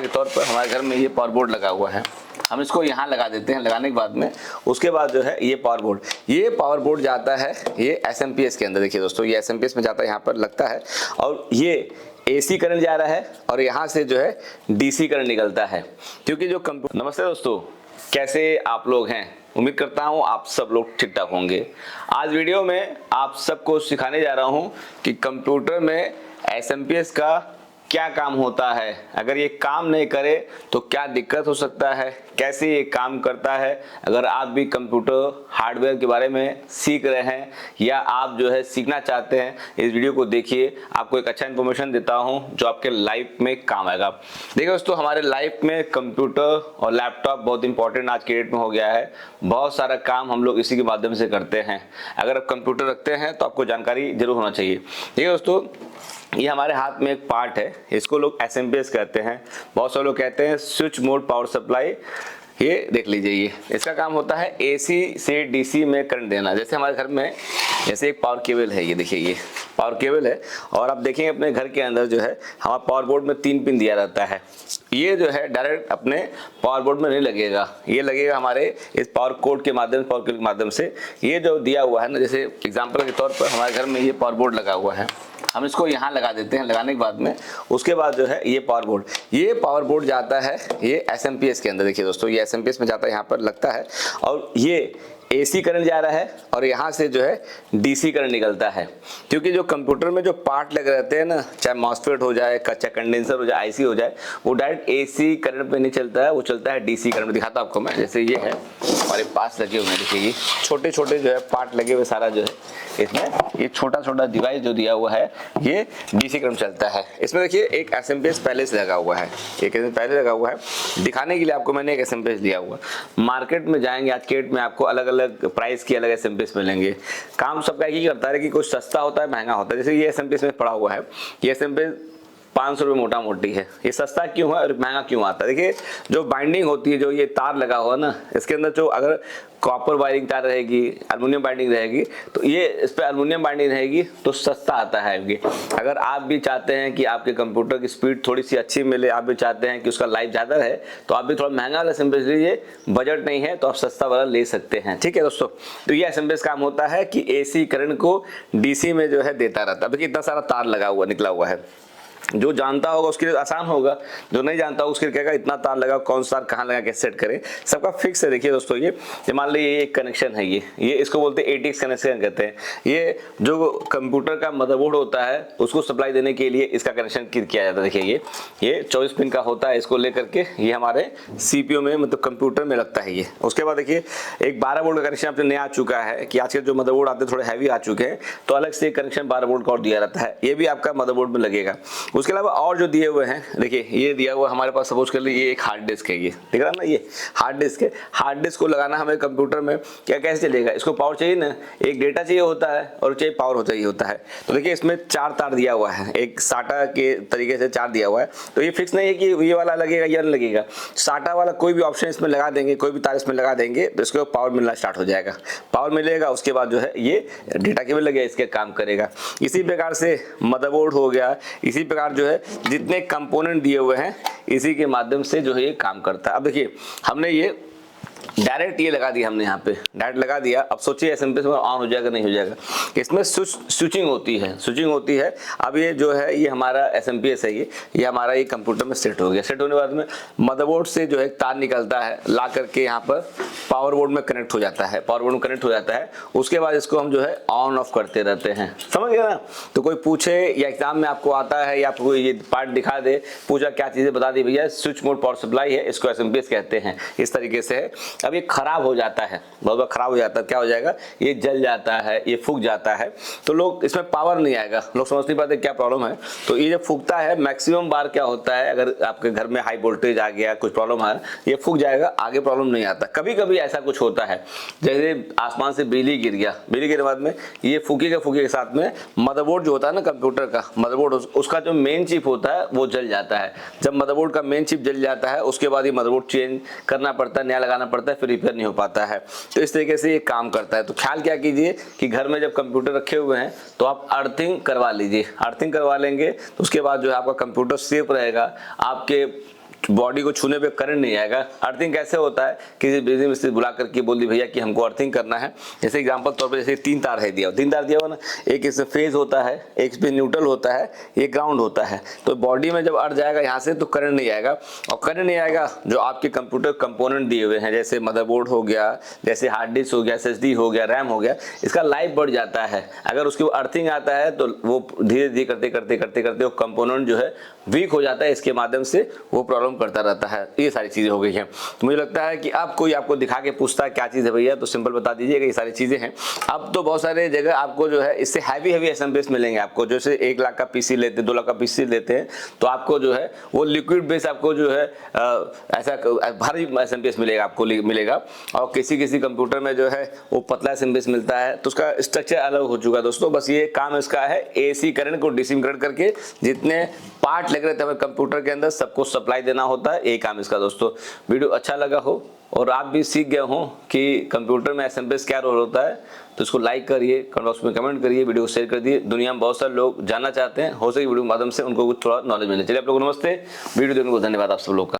के तौर पर हमारे घर में ये पावर बोर्ड लगा हुआ है, हम इसको यहाँ लगा देते हैं। लगाने के बाद में उसके बाद जो है ये पावर बोर्ड जाता है ये एसएमपीएस के अंदर। देखिए दोस्तों, ये एसएमपीएस में जाता है, यहाँ पर लगता है और ये एसी करंट जा रहा है और यहाँ से जो है डीसी करंट निकलता है। क्योंकि जो कंप्यूटर, नमस्ते दोस्तों, कैसे आप लोग हैं? उम्मीद करता हूँ आप सब लोग ठीक ठाक होंगे। आज वीडियो में आप सबको सिखाने जा रहा हूँ कि कंप्यूटर में एसएमपीएस का क्या काम होता है, अगर ये काम नहीं करे तो क्या दिक्कत हो सकता है, कैसे ये काम करता है। अगर आप भी कंप्यूटर हार्डवेयर के बारे में सीख रहे हैं या आप जो है सीखना चाहते हैं, इस वीडियो को देखिए। आपको एक अच्छा इन्फॉर्मेशन देता हूं जो आपके लाइफ में काम आएगा। देखिए दोस्तों, हमारे लाइफ में कंप्यूटर और लैपटॉप बहुत इंपॉर्टेंट आज के डेट में हो गया है। बहुत सारा काम हम लोग इसी के माध्यम से करते हैं। अगर आप कंप्यूटर रखते हैं तो आपको जानकारी जरूर होना चाहिए। देखिए दोस्तों, ये हमारे हाथ में एक पार्ट है, इसको लोग एसएमपीएस कहते हैं, बहुत सारे लोग कहते हैं स्विच मोड पावर सप्लाई। ये देख लीजिए, ये इसका काम होता है एसी से डीसी में करंट देना। जैसे हमारे घर में जैसे एक पावर केबल है, ये देखिए ये पावर केबल है, और आप देखेंगे अपने घर के अंदर जो है हमारा पावर बोर्ड में 3 पिन दिया रहता है। ये जो है डायरेक्ट अपने पावर बोर्ड में नहीं लगेगा, ये लगेगा हमारे इस पावर कोड के माध्यम से, पावर केबल के माध्यम से। ये जो दिया हुआ है ना, जैसे एग्जाम्पल के तौर पर हमारे घर में ये पावर बोर्ड लगा हुआ है, हम इसको यहाँ लगा देते हैं। लगाने के बाद में उसके बाद जो है ये पावर बोर्ड जाता है ये एसएमपीएस के अंदर। देखिए दोस्तों, ये एसएमपीएस में जाता है, यहाँ पर लगता है और ये एसी करंट जा रहा है और यहाँ से जो है डीसी करंट निकलता है। क्योंकि जो कंप्यूटर में जो पार्ट लगे रहते हैं ना, चाहे मॉसफेट हो जाए, चाहे कंडेंसर हो जाए, आईसी हो जाए, वो डायरेक्ट एसी करंट पे नहीं चलता है, वो चलता है डीसी करंट। दिखाता हूं आपको मैं। जैसे ये है हमारे पास लगे हुए हैं, देखिए ये छोटे छोटे जो है पार्ट लगे हुए, सारा जो है इसमें ये छोटा छोटा डिवाइस जो दिया हुआ है ये डीसी करंट चलता है। इसमें देखिए एक एसएमपीएस पहले से लगा हुआ है, एक पहले लगा हुआ है। दिखाने के लिए आपको मैंने एक एसएमपीएस दिया हुआ। मार्केट में जाएंगे आज के डेट में आपको अलग अलग प्राइस की अलग एसएमपीएस मिलेंगे। काम सबका ही करता है कि कुछ सस्ता होता है, महंगा होता है। जैसे ये एसएमपीएस में पड़ा हुआ है, ये एसएमपीएस 500 रुपये मोटा मोटी है। ये सस्ता क्यों है और महंगा क्यों आता है? देखिए जो बाइंडिंग होती है, जो ये तार लगा हुआ ना, इसके अंदर जो अगर कॉपर वायरिंग तार रहेगी, एल्युमिनियम बाइंडिंग रहेगी, तो ये इस पर एल्युमिनियम बाइंडिंग रहेगी तो सस्ता आता है ये। अगर आप भी चाहते हैं कि आपके कंप्यूटर की स्पीड थोड़ी सी अच्छी मिले, आप भी चाहते हैं कि उसका लाइफ ज़्यादा रहे, तो आप भी थोड़ा महंगा वाला एसएमपीएस लीजिए। बजट नहीं है तो आप सस्ता वाला ले सकते हैं, ठीक है दोस्तों। तो ये एसएमपीएस काम होता है कि एसी करंट को डीसी में जो है देता रहता है। देखिए इतना सारा तार लगा हुआ निकला हुआ है, जो जानता होगा उसके लिए आसान होगा, जो नहीं जानता होगा उसके लिए कहेगा इतना तार लगा, कौन सा तार कहाँ लगा, कैसे सेट करें। सबका फिक्स है। देखिए दोस्तों, ये मान लीजिए ये एक कनेक्शन है, ये इसको बोलते हैं एटीएक्स कनेक्शन कहते हैं। ये जो कंप्यूटर का मदरबोर्ड होता है उसको सप्लाई देने के लिए इसका कनेक्शन किया जाता है। देखिए ये 24 पिन का होता है, इसको लेकर के ये हमारे सीपीयू में मतलब कंप्यूटर में लगता है ये। उसके बाद देखिए एक 12 वोल्ट का कनेक्शन अपने नया आ चुका है कि आजकल जो मदरबोर्ड आते हैं थोड़े हैवी आ चुके हैं, तो अलग से कनेक्शन 12 वोल्ट का और दिया रहता है, ये भी आपका मदरबोर्ड में लगेगा। उसके अलावा और जो दिए हुए हैं, देखिए ये दिया हुआ हमारे पास, सपोज कर लीजिए ये एक हार्ड डिस्क है, ये दिख रहा है ना, ये हार्ड डिस्क है। हार्ड डिस्क को लगाना हमें कंप्यूटर में क्या कैसे चलेगा? इसको पावर चाहिए ना, एक डेटा चाहिए होता है और चाहिए पावर चाहिए होता है। तो देखिए इसमें 4 तार दिया हुआ है, एक साटा के तरीके से 4 दिया हुआ है। तो ये फिक्स नहीं है कि ये वाला लगेगा या नहीं लगेगा। साटा वाला कोई भी ऑप्शन इसमें लगा देंगे, कोई भी तार इसमें लगा देंगे तो इसको पावर मिलना स्टार्ट हो जाएगा। पावर मिलेगा, उसके बाद जो है ये डेटा केबल लगेगा, इसके काम करेगा। इसी प्रकार से मदरबोर्ड हो गया, इसी प्रकार जो है जितने कंपोनेंट दिए हुए हैं इसी के माध्यम से जो है ये काम करता है। अब देखिए हमने ये डायरेक्ट ये लगा दिया, हमने यहाँ पे डायरेक्ट लगा दिया। अब सोचिए एसएमपीएस में ऑन हो जाएगा नहीं हो जाएगा? इसमें स्विचिंग होती है। अब ये जो है ये हमारा एसएमपीएस है, ये हमारा ये कंप्यूटर में सेट हो गया। सेट होने के बाद में मदरबोर्ड से जो है तार निकलता है, ला करके यहाँ पर पावर बोर्ड में कनेक्ट हो जाता है। उसके बाद इसको हम जो है ऑन ऑफ करते रहते हैं, समझ गए ना? तो कोई पूछे या एग्जाम में आपको आता है या आपको ये पार्ट दिखा दे, पूछा क्या चीजें, बता दी भैया स्विच मोड पावर सप्लाई है, इसको एसएमपीएस कहते हैं। इस तरीके से है। अब ये खराब हो जाता है, बहुत बार खराब हो जाता है, क्या हो जाएगा? ये जल जाता है, ये फूक जाता है, तो लोग इसमें पावर नहीं आएगा, लोग समझ नहीं पाते क्या प्रॉब्लम है। तो ये जब फूकता है मैक्सिमम बार क्या होता है, अगर आपके घर में हाई वोल्टेज आ गया, कुछ प्रॉब्लम है, ये फूक जाएगा, आगे प्रॉब्लम नहीं आता। कभी कभी ऐसा कुछ होता है, जैसे आसमान से बिजली गिर गया, बिजली गिरने के बाद में ये फूके के साथ में मदरबोर्ड जो होता है ना कंप्यूटर का, मदरबोर्ड उसका जो मेन चिप होता है वो जल जाता है। जब मदरबोर्ड का मेन चिप जल जाता है उसके बाद ये मदरबोर्ड चेंज करना पड़ता है, नया लगाना पड़ता है, फिर रिपेयर नहीं हो पाता है। तो इस तरीके से ये काम करता है। तो ख्याल क्या कीजिए कि घर में जब कंप्यूटर रखे हुए हैं तो आप अर्थिंग करवा लीजिए। अर्थिंग करवा लेंगे तो उसके बाद जो है आपका कंप्यूटर सेफ रहेगा, आपके बॉडी को छूने पे करंट नहीं आएगा। अर्थिंग कैसे होता है, किसी बिजली मिस्त्री बुला करके बोल दी भैया कि हमको अर्थिंग करना है, जैसे एग्जांपल तौर पे जैसे 3 तार है दिया, 3 तार दिया हुआ ना, एक इसमें फेज होता है, एक इसमें न्यूट्रल होता है, एक ग्राउंड होता है। तो बॉडी में जब अड़ जाएगा यहाँ से तो करंट नहीं आएगा, और करंट नहीं आएगा जो आपके कंप्यूटर कंपोनेंट दिए हुए हैं, जैसे मदरबोर्ड हो गया, जैसे हार्ड डिस्क हो गया, SSD हो गया, रैम हो गया, इसका लाइफ बढ़ जाता है। अगर उसके अर्थिंग आता है तो वो धीरे धीरे करते करते करते करते वो कंपोनेंट जो है वीक हो जाता है, इसके माध्यम से वो प्रॉब्लम करता रहता है। ये सारी चीज़ें हो गई हैं। तो मुझे लगता है कि अब कोई आपको दिखा के पूछता है क्या चीज़ है भैया, तो सिंपल बता दीजिएगा ये सारी चीज़ें हैं। अब तो बहुत सारे जगह आपको जो है इससे हैवी SMPS मिलेंगे आपको, जैसे 1 लाख का PC लेते, 2 लाख का PC लेते हैं तो आपको जो है वो लिक्विड बेस आपको जो है ऐसा भारी SMPS मिलेगा, आपको मिलेगा। और किसी किसी कंप्यूटर में जो है वो पतला SMPS मिलता है, तो उसका स्ट्रक्चर अलग हो चुका है दोस्तों। बस ये काम इसका है AC करंट को DC करंट करके जितने पार्ट लग रहे थे हमें कंप्यूटर के अंदर सबको सप्लाई देना होता है, यही काम इसका दोस्तों। वीडियो अच्छा लगा हो और आप भी सीख गए हो कि कंप्यूटर में SMPS क्या रोल होता है, तो इसको लाइक करिए, कमेंट बॉक्स में कमेंट करिए, वीडियो को शेयर कर दिए। दुनिया में बहुत सारे लोग जानना चाहते हैं, हो सके वीडियो के माध्यम से उनको कुछ थोड़ा नॉलेज मिले। चलिए आप लोगों को नमस्ते, वीडियो देखने को धन्यवाद आप सब लोग का।